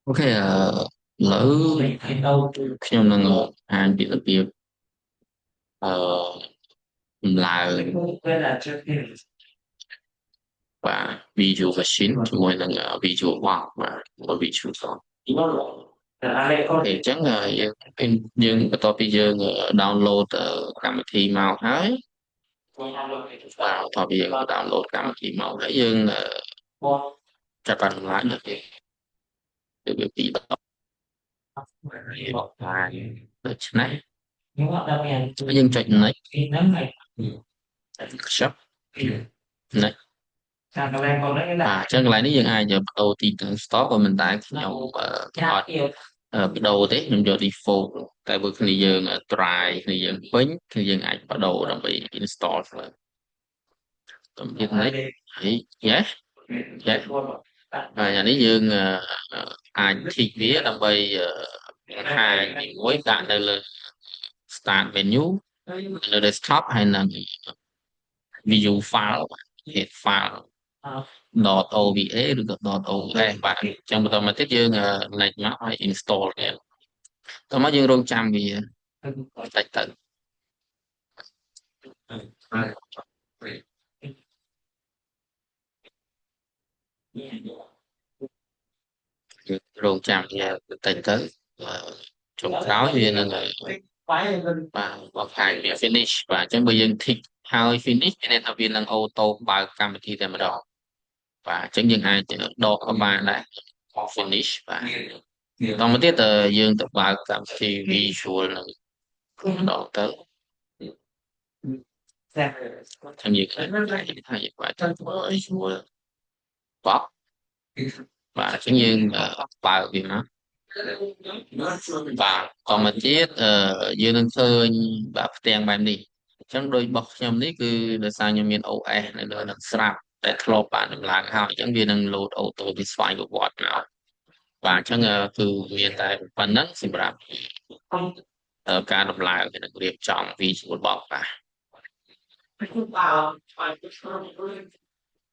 ok lỡខ្ញុំនឹងអានពីរបៀបដំឡើងបាទ visual machine ជាមួយនឹង visual box បាទជាមួយ visual box អូខេអញ្ចឹងយើងបន្ទាប់ពីយើង download កម្មវិធីមកហើយបាទបន្ទាប់ពីយើង download កម្មវិធីមកហើយយើងចាប់បានដំឡើងទៅវាពីរដងហើយដូច្នេះយើងចុច next ខ្ចប់ next បាទអញ្ចឹងកន្លែងនេះយើងអាចបដូរទីតាំង store ក៏មិនតែខ្ញុំអត់បដូរទេខ្ញុំយក default តែបើគ្នាយើង try គ្នាយើងពេញគឺយើងអាចបដូរដើម្បី install ទៅទៀត next ហើយ yes yes ហើយអានេះយើងអាច tick វាដើម្បីបង្ហាញមួយដាក់នៅលើ start menu នៅ desktop ហើយនឹង view file បាទ head file .ova ឬក៏ .os បាទអញ្ចឹងបន្តមកទៀតយើងលេចមកហើយ install វាតោះមកយើងរងចាំវាបន្តិចទៅយើងរងចាំវាបន្តិចទៅចុងក្រោយវានឹងបាទបង្ហាញវា finish បាទអញ្ចឹងបើយើង tick ហើយ finish មានន័យថាវានឹងអូតូបើកកម្មវិធីតែម្ដងបាទអញ្ចឹងយើងអាចដកក៏បានដែរ finish បាទតមកទៀតយើងទៅបើកកម្មវិធី visual នឹងម្ដងទៅខ្ញុំនិយាយថាយើងបាទទៅ visual box បាទអញ្ចឹងយើងបើកវាមកបាទតមកទៀតយើងនឹងឃើញបាទផ្ទាំងបែបនេះអញ្ចឹងដោយរបស់ខ្ញុំនេះគឺដោយសារខ្ញុំមាន OS នៅលើនឹងស្រាប់តែធ្លាប់បានដំឡើងហើយអញ្ចឹងវានឹង load auto ពីស្វ័យប្រវត្តិមកបាទអញ្ចឹងគឺមានតែប៉ុណ្្នឹងសម្រាប់ការដំឡើងនិងរៀបចំ Visual Box បាទ